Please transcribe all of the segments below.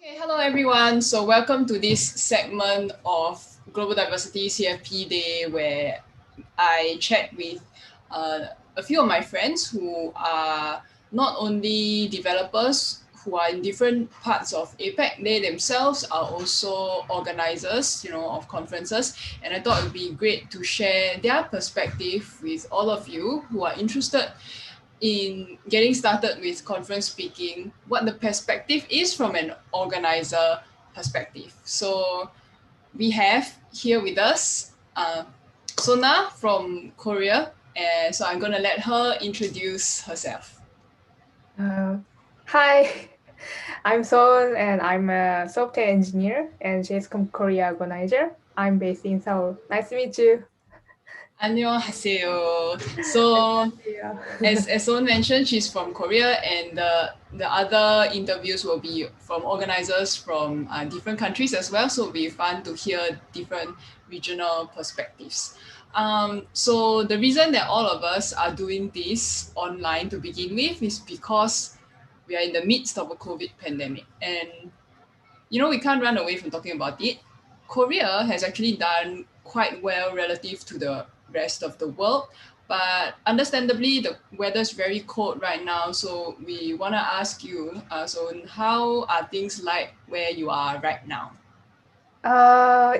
Okay, hello everyone. So welcome to this segment of Global Diversity CFP Day where I chat with a few of my friends who are not only developers who are in different parts of APEC, they themselves are also organizers, of conferences. And I thought it would be great to share their perspective with all of you who are interested in getting started with conference speaking, what the perspective is from an organizer perspective. So we have here with us Sona from Korea, and so I'm going to let her introduce herself. Hi, I'm Soeun and I'm a software engineer and JSconf Korea organizer. I'm based in Seoul. Nice to meet you. 안녕하세요. So Yeah. as Soon mentioned, she's from Korea, and the other interviews will be from organizers from different countries as well. So it'll be fun to hear different regional perspectives. So the reason that all of us are doing this online to begin with is because we are in the midst of a COVID pandemic, and we can't run away from talking about it. Korea has actually done quite well relative to the rest of the world, but understandably, the weather's very cold right now. So we want to ask you, so how are things like where you are right now?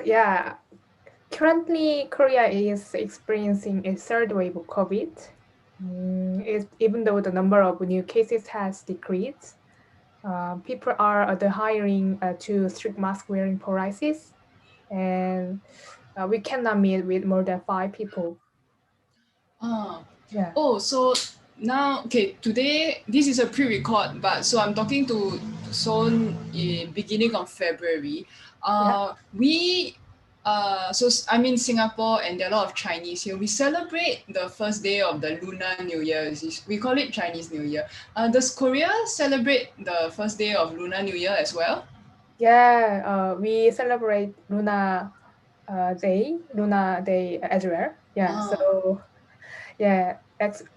Yeah. Currently, Korea is experiencing a third wave of COVID. Even though the number of new cases has decreased, people are adhering to strict mask wearing policies, and we cannot meet with more than 5 people. Ah, Yeah. oh, so now, okay, today, this is a pre-record, but so I'm talking to Son in beginning of February. Yeah. I'm in Singapore and there are a lot of Chinese here. We celebrate the first day of the Lunar New Year. We call it Chinese New Year. Does Korea celebrate the first day of Lunar New Year as well? Yeah, we celebrate Luna Day as well. Yeah, Ah, so yeah,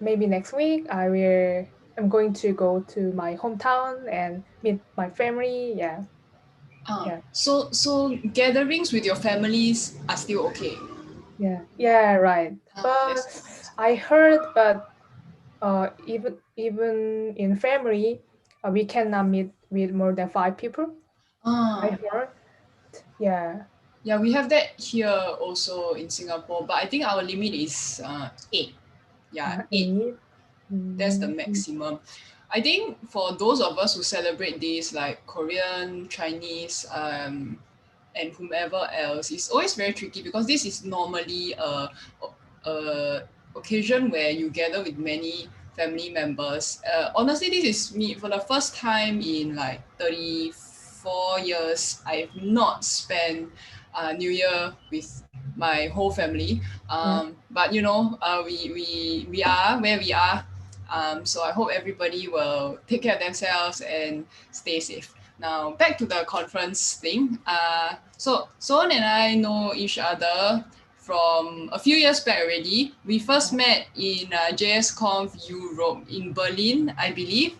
maybe next week I'm going to go to my hometown and meet my family. Yeah, yeah, so gatherings with your families are still okay. yeah, right. That's But nice. I heard, even in family, we cannot meet with more than 5 people. I Ah, heard. Yeah. yeah, we have that here also in Singapore, but I think our limit is eight. Yeah, eight. Eight. That's the Mm, maximum. I think for those of us who celebrate this, like Korean, Chinese, and whomever else, it's always very tricky because this is normally a occasion where you gather with many family members. Honestly, this is me for the first time in like 34 years. I've not spent New Year with my whole family. yeah. But we are where we are. So I hope everybody will take care of themselves and stay safe. Now back to the conference thing. So Son and I know each other from a few years back already. We first met in JSconf Europe in Berlin, I believe,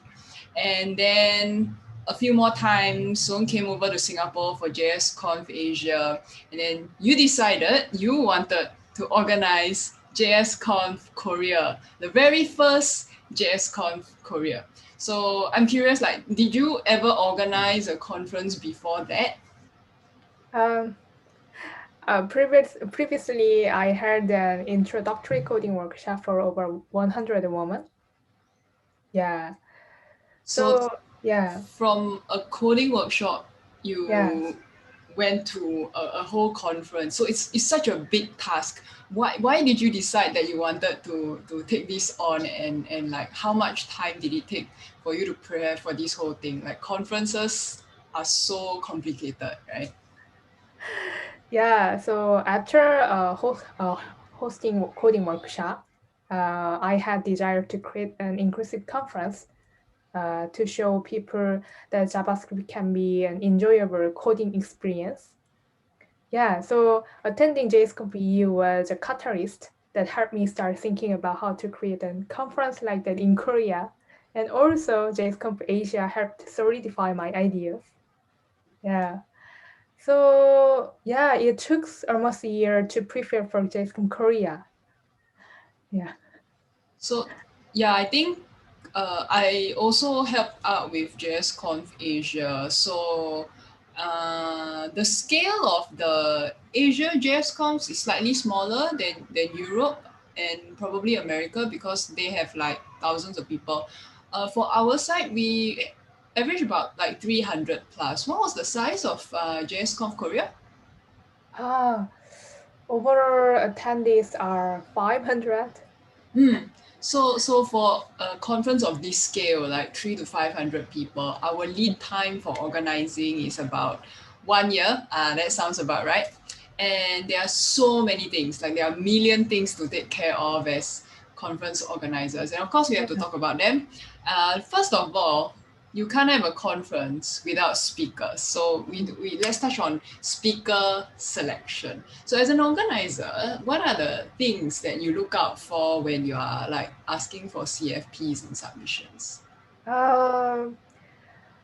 and then a few more times, Soon came over to Singapore for JSConf Asia, and then you decided you wanted to organize JSConf Korea, the very first JSConf Korea. So I'm curious, like, did you ever organize a conference before that? Um, Previously, I had an introductory coding workshop for over 100 women. Yeah. So So yeah, from a coding workshop, yeah, you went to a whole conference. So it's such a big task. Why did you decide that you wanted to take this on, and like how much time did it take for you to prepare for this whole thing? Like conferences are so complicated, right? yeah. So after hosting coding workshop, I had desire to create an inclusive conference to show people that JavaScript can be an enjoyable coding experience. Yeah, so attending JSConf EU was a catalyst that helped me start thinking about how to create a conference like that in Korea. And also, JSConf Asia helped solidify my ideas. Yeah. So yeah, it took almost a year to prepare for JSConf Korea. Yeah. So yeah, I think I also helped out with JSConf Asia. So the scale of the Asia JSConfs is slightly smaller than Europe and probably America because they have like thousands of people. For our side, we average about like 300 plus. What was the size of JSConf Korea? Ah, overall attendees are 500. Hmm. So for a conference of this scale, like 300 to 500 people, our lead time for organizing is about 1 year. That sounds about right. And there are so many things, like there are a million things to take care of as conference organizers. And of course, we have to Yeah. talk about them. First of all, you can't have a conference without speakers. So we let's touch on speaker selection. So as an organizer, what are the things that you look out for when you are like asking for CFPs and submissions? Um,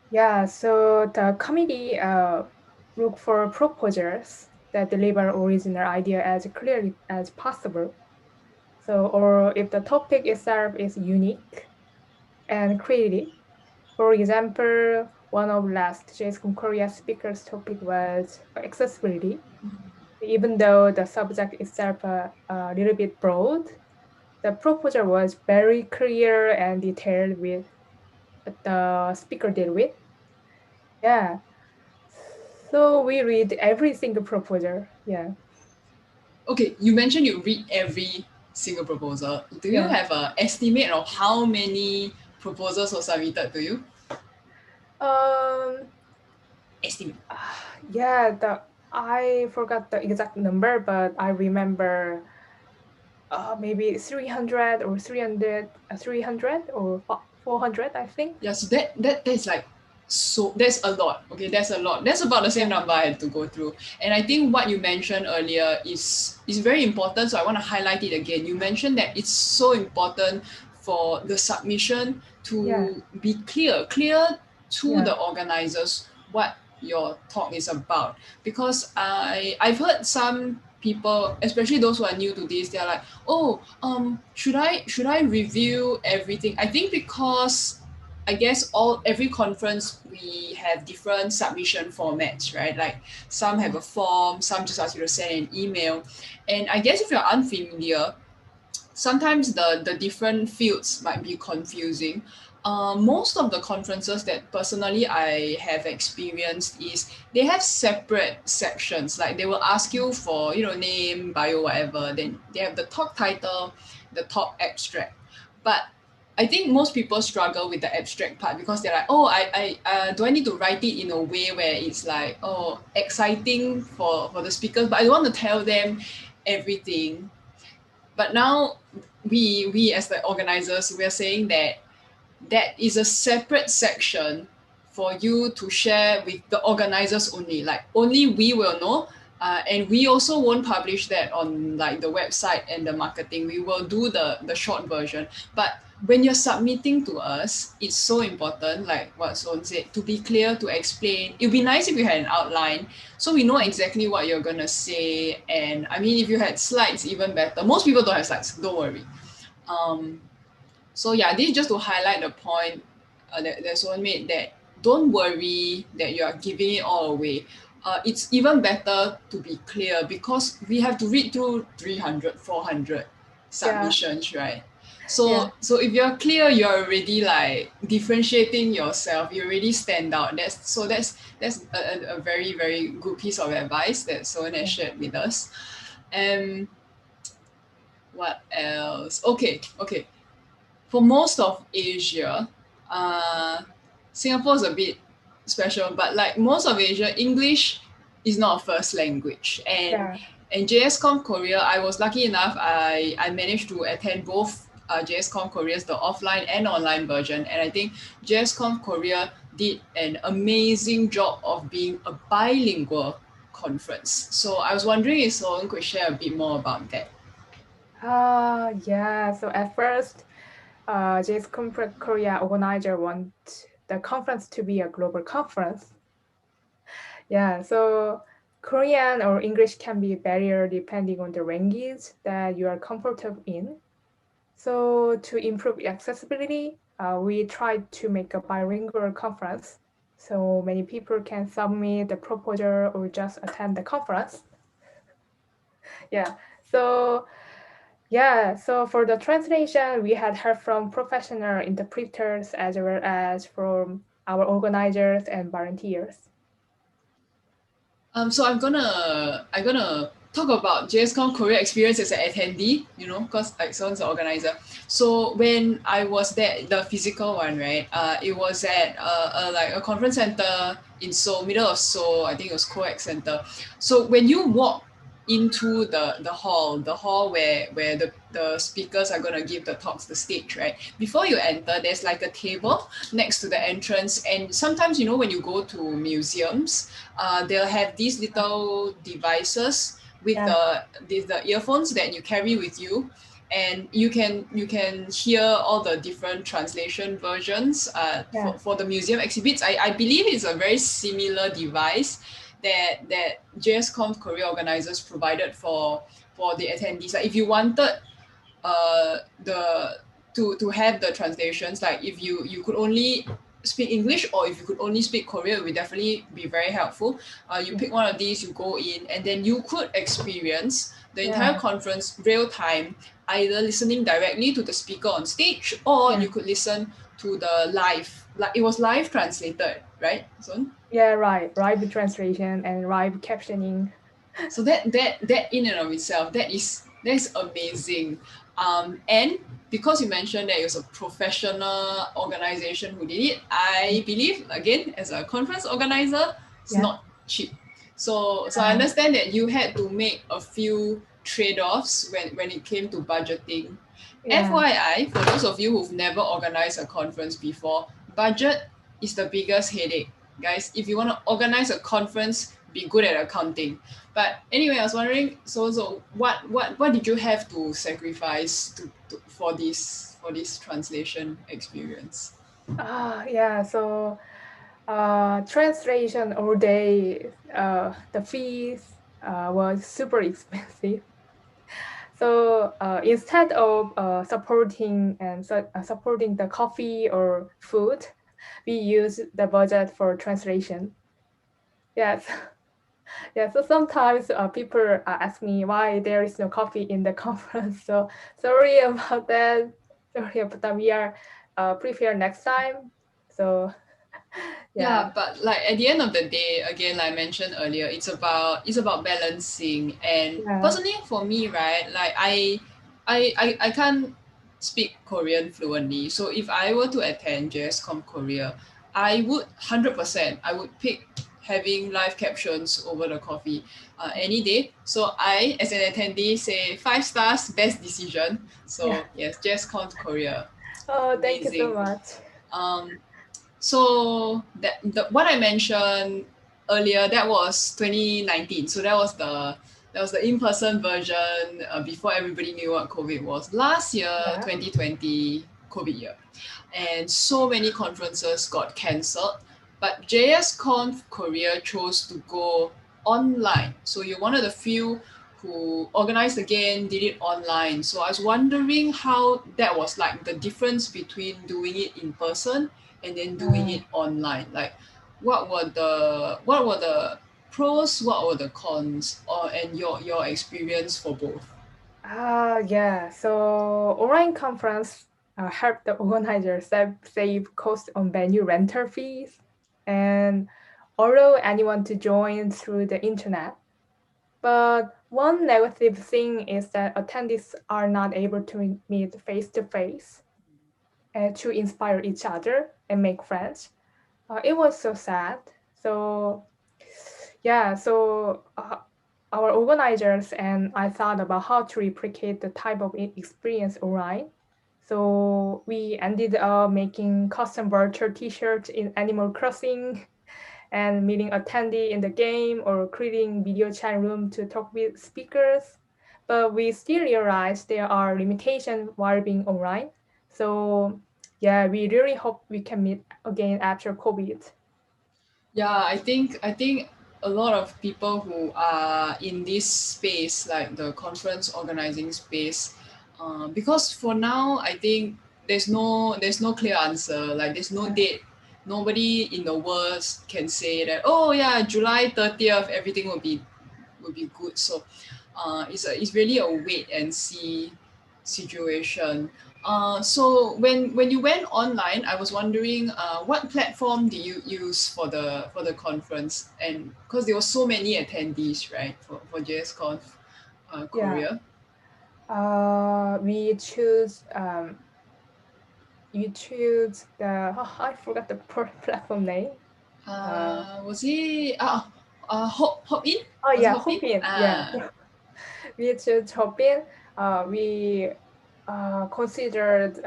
yeah, so the committee look for proposals that deliver original idea as clearly as possible. So, or if the topic itself is unique and creative. For example, one of last JSCon Korea speakers' topic was accessibility. Even though the subject itself a little bit broad, the proposal was very clear and detailed with what the speaker did with. Yeah. So we read every single proposal. Yeah. Okay, you mentioned you read every single proposal. Do you Yeah. have an estimate of how many proposals were submitted to you? Um Estimate. yeah, the I forgot the exact number, but I remember maybe 300 or 300 or 400, I think. Yeah, so that's like so that's a lot. Okay, that's a lot. That's about the same Yeah. number I had to go through. And I think what you mentioned earlier is very important. So I want to highlight it again. You mentioned that it's so important for the submission Yeah. to be clear to Yeah. the organizers what your talk is about. Because I've heard some people, especially those who are new to this, they're like, oh, should I review everything? I think because I guess every conference we have different submission formats, right? Like some have a form, some just ask you to send an email. And I guess if you're unfamiliar, sometimes the different fields might be confusing. Most of the conferences that personally I have experienced is they have separate sections. Like they will ask you for name, bio, whatever. Then they have the talk title, the talk abstract. But I think most people struggle with the abstract part because they're like, oh, do I need to write it in a way where it's like, oh, exciting for the speakers, but I don't want to tell them everything. But now we as the organizers, we are saying that that is a separate section for you to share with the organizers only. Like only we will know. And we also won't publish that on like the website and the marketing. We will do the short version. But when you're submitting to us, it's so important, like what Soeun said, to be clear, to explain. It'd be nice if you had an outline so we know exactly what you're gonna say. And I mean, if you had slides, even better. Most people don't have slides, don't worry. Um, so yeah, this is just to highlight the point that someone made, that don't worry that you are giving it all away. It's even better to be clear because we have to read through 300, 400 Yeah. submissions, right? Yeah. So if you're clear, you're already like differentiating yourself. You already stand out. That's a very very good piece of advice that someone has Yeah. shared with us. And what else? Okay. For most of Asia, uh, Singapore is a bit special, but like most of Asia, English is not a first language. Yeah. And JSConf Korea, I was lucky enough, I managed to attend both JSConf Korea's the offline and online version. And I think JSConf Korea did an amazing job of being a bilingual conference. So I was wondering if Soeun could share a bit more about that. Yeah. So at first, Korea organizer want the conference to be a global conference. Yeah, so Korean or English can be a barrier depending on the language that you are comfortable in. So to improve accessibility, we tried to make a bilingual conference so many people can submit the proposal or just attend the conference. Yeah. So so for the translation, we had help from professional interpreters as well as from our organizers and volunteers. So I'm gonna talk about JSConf Korea experience as an attendee, because like Soeun's the organizer. So when I was there, the physical one, right? It was at like a conference center in Seoul, middle of Seoul. I think it was COEX Center. So when you walk into the hall where the speakers are gonna give the talks, the stage, right? Before you enter, there's like a table next to the entrance, and sometimes when you go to museums, they'll have these little devices with Yeah, the earphones that you carry with you, and you can hear all the different translation versions yeah, for the museum exhibits. I believe it's a very similar device that JSConf Korea organizers provided for the attendees. Like if you wanted the to have the translations, like if you could only speak English or if you could only speak Korean, it would definitely be very helpful. You yeah, pick one of these, you go in, and then you could experience the entire yeah, conference real time, either listening directly to the speaker on stage or yeah, you could listen to the live, like it was live translated, right, Son? yeah, right. Live translation and live captioning. So that in and of itself, that is amazing. And because you mentioned that it was a professional organization who did it, I believe again as a conference organizer, it's Yeah, not cheap. So I yeah, understand that you had to make a few trade-offs when it came to budgeting. yeah. FYI, for those of you who've never organized a conference before, budget is the biggest headache. Guys, if you want to organize a conference, be good at accounting. But anyway, I was wondering, so what did you have to sacrifice for this translation experience? Yeah. So, translation all day. The fees was super expensive. So instead of supporting the coffee or food, we use the budget for translation. Yes. Yeah, so sometimes people ask me why there is no coffee in the conference. So sorry about that. Sorry about that. We are prepare next time. So yeah, Yeah, but like at the end of the day, again, like I mentioned earlier, it's about balancing. And yeah, personally, for me, right, like I can't speak Korean fluently. So if I were to attend JSCom Korea, I would 100%. I would pick having live captions over the coffee any day. So I, as an attendee, say 5 stars, best decision. yeah. So yes, JSCom Korea, Oh, thank you so amazing. much. Um, so what I mentioned earlier, that was 2019. So that was the in-person version before everybody knew what COVID was. Last year, Yeah. 2020, COVID year, and so many conferences got cancelled. But JSConf Korea chose to go online. So you're one of the few who organized again, did it online. So I was wondering how that was like, the difference between doing it in person and then doing Mm. it online. Like what were the pros, what were the cons, and your experience for both? Yeah. So online conference help the organizers save cost on venue rental fees and allow anyone to join through the internet. But one negative thing is that attendees are not able to meet face to face and to inspire each other and make friends. It was so sad. So so our organizers and I thought about how to replicate the type of experience online. So we ended up making custom virtual T-shirts in Animal Crossing and meeting attendee in the game or creating video chat room to talk with speakers. But we still realize there are limitations while being online. So yeah, we really hope we can meet again after COVID. Yeah, I think a lot of people who are in this space, like the conference organizing space, because for now I think there's no clear answer. Like there's no date. Nobody in the world can say that, oh yeah, July 30th everything will be good. So it's really a wait and see situation. So when you went online, I was wondering what platform do you use for the conference, and because there were so many attendees, right, for JSconf Korea. We choose the I forgot the platform name. Was it Hop In? Oh Was it yeah, Hop In? Hopin. Yeah, we choose Hopin. We considered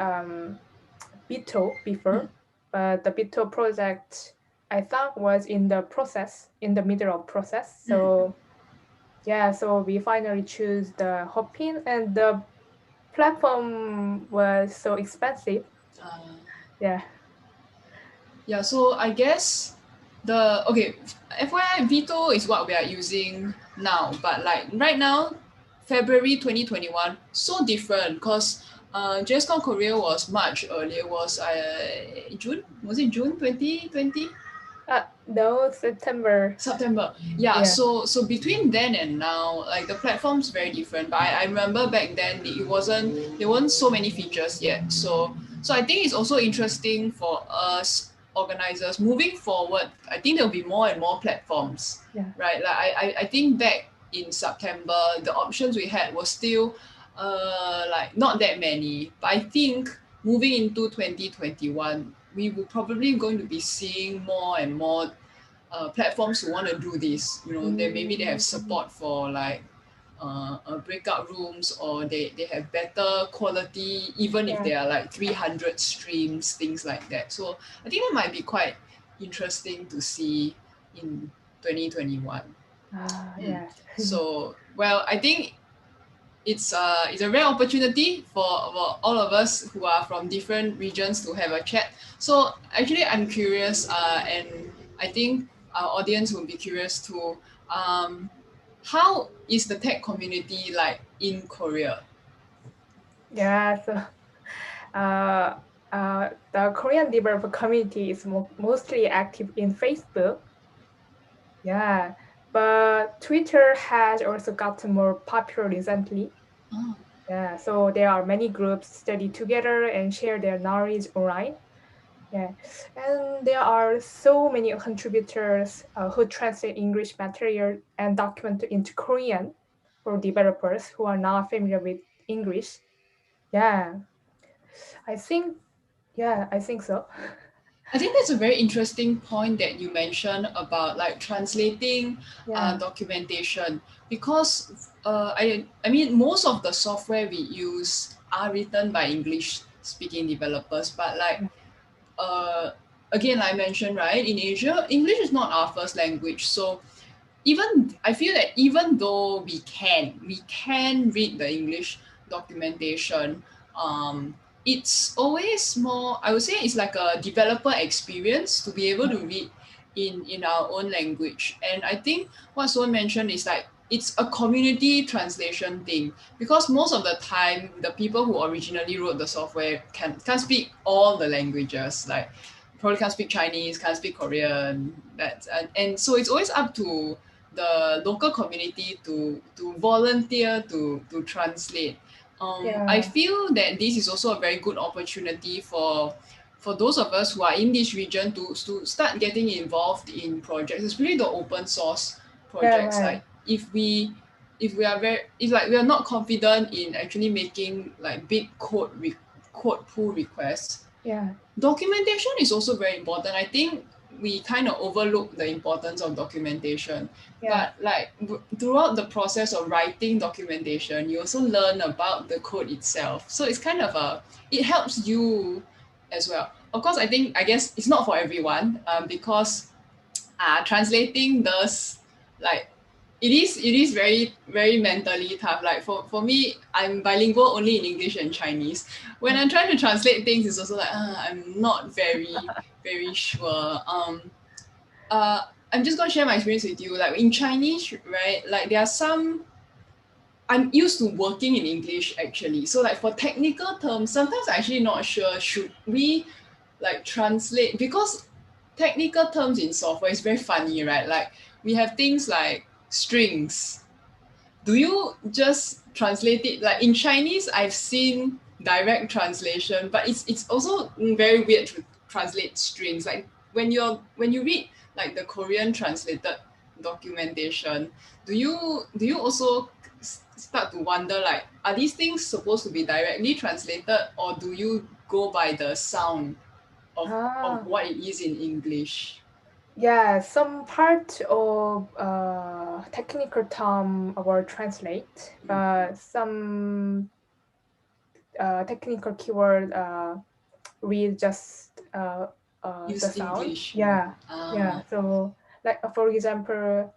Bito before, but the Bito project I think was in the middle of process. So yeah, so we finally choose the Hopin, and the platform was so expensive. Yeah. Yeah, so I guess FYI Vito is what we are using now, but like right now, February 2021, so different because JSCon Korea was much earlier, was June? Was it June 2020? No, September. Yeah, Yeah. so between then and now, like the platform's very different. But I remember back then there weren't so many features yet. So I think it's also interesting for us organizers moving forward. I think there'll be more and more platforms. Yeah. Right. Like I think back in September the options we had were still like not that many. But I think moving into 2021, we will probably going to be seeing more and more platforms who want to do this. Maybe they have support for like breakout rooms, or they have better quality, even if there are like 300 streams, things like that. So I think that might be quite interesting to see in 2021. Yeah. So well, I think it's a rare opportunity for all of us who are from different regions to have a chat. So actually I'm curious, and I think our audience will be curious too. How is the tech community like in Korea? Yeah. So the Korean developer community is mostly active in Facebook. Yeah, but Twitter has also gotten more popular recently. Oh. Yeah, so there are many groups study together and share their knowledge online. Yeah, and there are so many contributors who translate English material and document into Korean for developers who are not familiar with English. Yeah, I think, I think so. I think that's a very interesting point that you mentioned about like translating documentation, because I mean most of the software we use are written by English speaking developers, but like again like I mentioned, right, in Asia English is not our first language. So I feel that even though we can read the English documentation, it's always more, I would say it's like a developer experience to be able to read in our own language. And I think what Soeun mentioned is like it's a community translation thing, because most of the time the people who originally wrote the software can't speak all the languages, like probably can't speak Chinese, can't speak Korean, and so it's always up to the local community to volunteer to translate. I feel that this is also a very good opportunity for those of us who are in this region to start getting involved in projects, especially the open source projects. Like if we are not confident in actually making like big code pull requests, documentation is also very important. I think we kind of overlook the importance of documentation. But like throughout the process of writing documentation, you also learn about the code itself. So it's kind of it helps you as well. Of course, I guess it's not for everyone, because translating does, like, it is very very mentally tough. Like for me, I'm bilingual only in English and Chinese. When I'm trying to translate things, it's also like I'm not very very sure. I'm just gonna share my experience with you. Like in Chinese, right? Like there are some. I'm used to working in English actually. So like for technical terms, sometimes I'm actually not sure should we like translate, because technical terms in software is very funny, right? Like we have things like strings. Do you just translate it like in Chinese? I've seen direct translation, but it's also very weird to translate strings. Like when you read like the Korean translated documentation, do you also start to wonder like, are these things supposed to be directly translated, or do you go by the sound of Ah, what it is in English? yeah, some part of technical term were translate, but some technical keyword read just the Use sound. English. Yeah, yeah. Ah, So like uh, for example,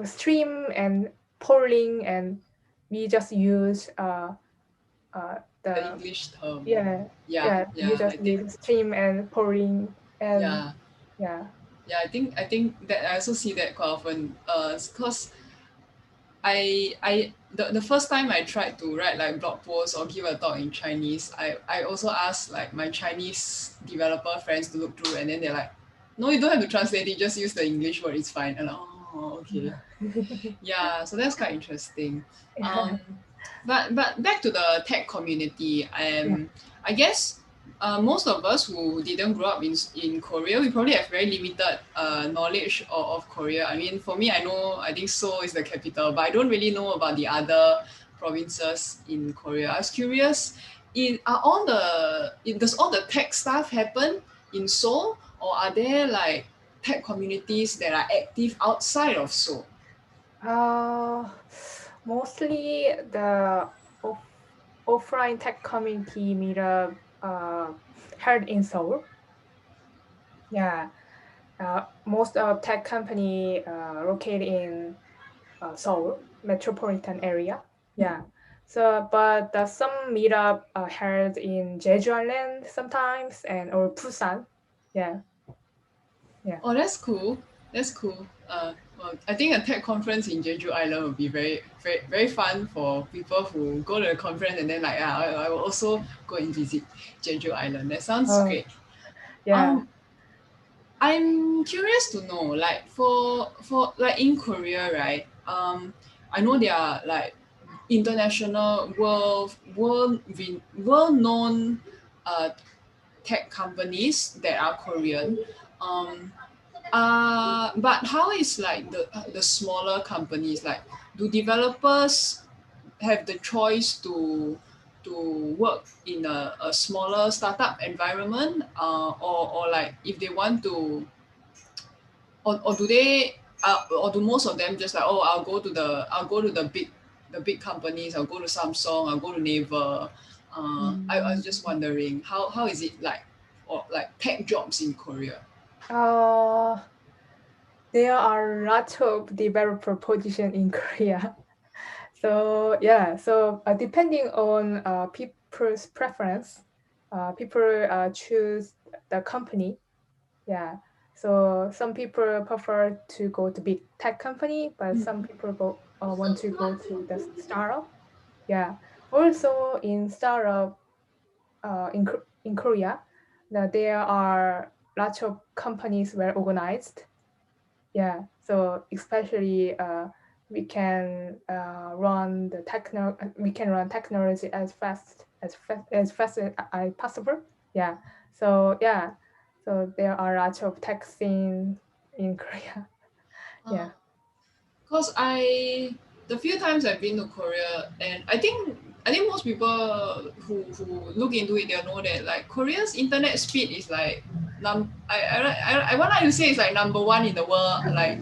stream and polling, and we just use the the English term. yeah Yeah, yeah we yeah. I just think use stream and polling and yeah, yeah. yeah. I think that I also see that quite often. Because the first time I tried to write like blog posts or give a talk in Chinese, I also asked like my Chinese developer friends to look through, and then they're like, no, you don't have to translate it, just use the English word, it's fine. And I'm like, oh, okay. Yeah, so that's quite interesting. Yeah, Um, but back to the tech community, yeah. I guess most of us who didn't grow up in Korea, we probably have very limited knowledge of Korea. I mean, for me, I think Seoul is the capital, but I don't really know about the other provinces in Korea. I was curious, does all the tech stuff happen in Seoul, or are there like tech communities that are active outside of Seoul? Uh, Mostly the offline tech community meetup held in Seoul. Yeah, most of tech company located in Seoul metropolitan area. Yeah. So, but some meetup held in Jeju Island sometimes and or Busan. Yeah, yeah. Oh, that's cool. That's cool. Well, I think a tech conference in Jeju Island would be very, very, very fun for people who go to the conference and then like, I will also go and visit Jeju Island. That sounds Oh, great. yeah. Um, I'm curious to know, like for like in Korea, right? I know there are like international world known uh tech companies that are Korean. Um, but how is like the smaller companies, like do developers have the choice to work in a smaller startup environment, or like if they want to, or do they or do most of them just like, oh, I'll go to the big companies, I'll go to Samsung, I'll go to Naver. I was Mm. just wondering how is it like, or like tech jobs in Korea. Uh, there are lots of developer position in Korea. So yeah, so depending on people's preference, people choose the company. Yeah. So some people prefer to go to big tech company, but some people want to go to the startup. Yeah. Also in startup in Korea, there are lots of companies well organized. Yeah. So especially we can run technology as fast as possible. Yeah. So yeah. So there are lots of tech scene in Korea. Yeah. Because the few times I've been to Korea, and I think most people who look into it, they'll know that like Korea's internet speed is like I want to say it's like number one in the world. Like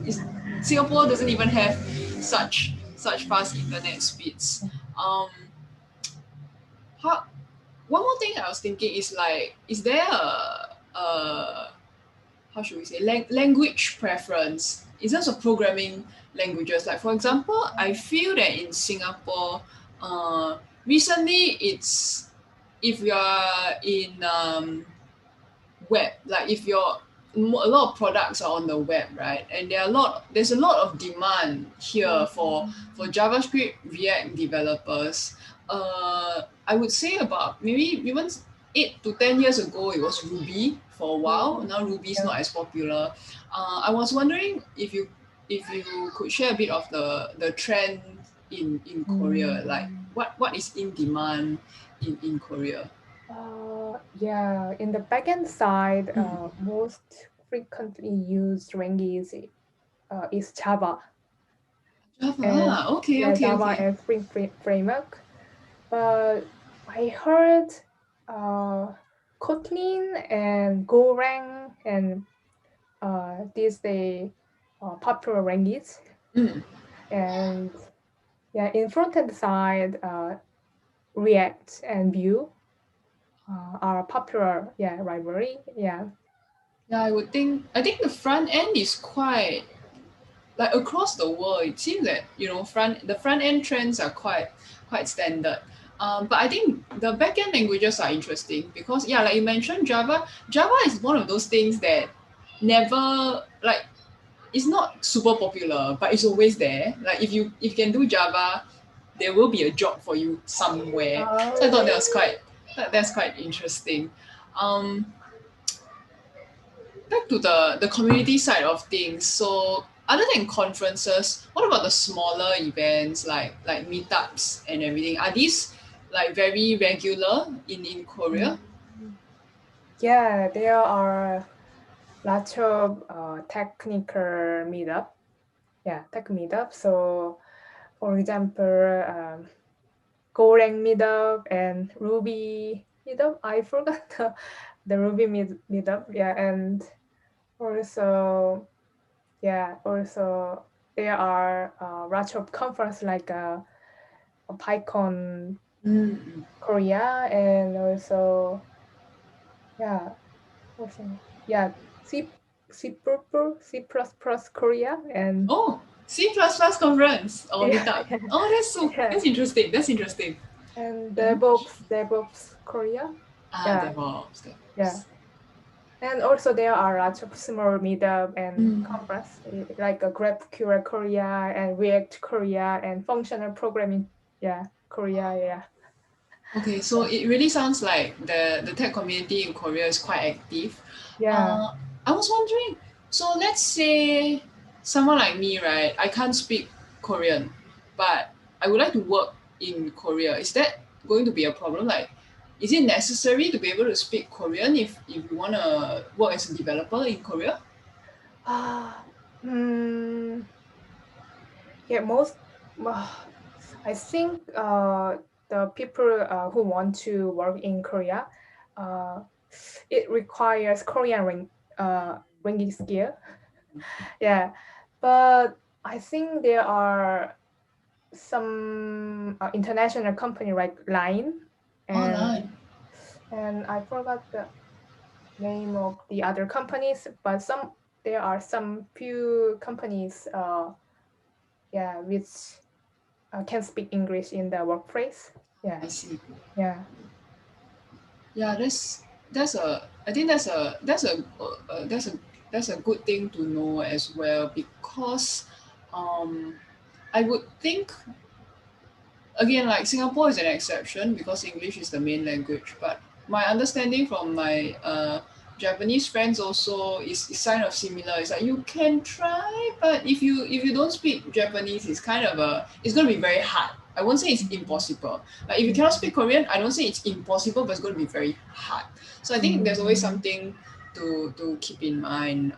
Singapore doesn't even have such fast internet speeds. Um, how One more thing I was thinking is like, is there a how should we say, language preference in terms of programming languages? Like for example, I feel that in Singapore, recently it's, if you are in web, like if you're a lot of products are on the web, right? And there's a lot of demand here for JavaScript React developers. I would say about maybe even 8 to 10 years ago, it was Ruby for a while. Now Ruby is not as popular. I was wondering if you could share a bit of the trend in Korea, like what is in demand in Korea. Yeah, in the backend side, most frequently used language is Java. Java, okay, Yeah, okay, Java okay. and Spring Framework. But I heard Kotlin and Golang and these popular language. And yeah, in front-end side, React and Vue are popular, library. Yeah. Yeah, I think the front end is quite like across the world. It seems that the front end trends are quite standard. But I think the backend languages are interesting because like you mentioned, Java is one of those things that never like it's not super popular, but it's always there. Like if you can do Java, there will be a job for you somewhere. So I thought that's quite interesting. Um, Back to the community side of things. So other than conferences, what about the smaller events like meetups and everything? Are these like very regular in Korea? Yeah, there are lots of technical meetup. Yeah, tech meetup. So, for example, Golang meetup and Ruby meetup. I forgot the Ruby meetup. Yeah, and also, also there are lots of conference like PyCon Korea and also also C plus plus Korea and Oh, C++ conference or yeah, meetup. Oh, yeah. that's interesting. That's interesting. And Mhm. DevOps Korea. Yeah, DevOps. yeah. And also there are lots of small meetup and conference like a GraphQL Korea and React Korea and functional programming. Yeah, Korea. Yeah. Okay, so it really sounds like the tech community in Korea is quite active. Yeah. I was wondering, so let's say someone like me, right? I can't speak Korean, but I would like to work in Korea. Is that going to be a problem? Like, is it necessary to be able to speak Korean if you want to work as a developer in Korea? Ah, yeah, most I think the people who want to work in Korea, uh, it requires Korean language skill. Yeah, but I think there are some international company like Line Online. and I forgot the name of the other companies, but there are some few companies which can speak English in the workplace. Yeah, I see. yeah, Yeah, that's a I think that's a good thing to know as well because um I would think again like Singapore is an exception because English is the main language, but my understanding from my Japanese friends also is kind of similar. It's like you can try, but if you don't speak Japanese, it's gonna be very hard. I won't say it's impossible. Like if you cannot speak Korean, I don't say it's impossible, but it's gonna be very hard. So I think there's always something to keep in mind.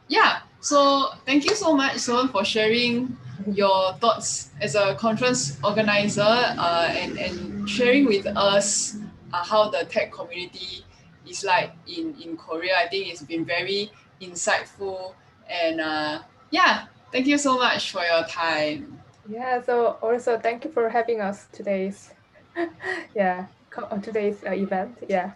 Yeah. So thank you so much, Soeun, for sharing your thoughts as a conference organizer and sharing with us how the tech community is like in Korea. I think it's been very insightful and thank you so much for your time. yeah. So also thank you for having us today's today's event. Yeah.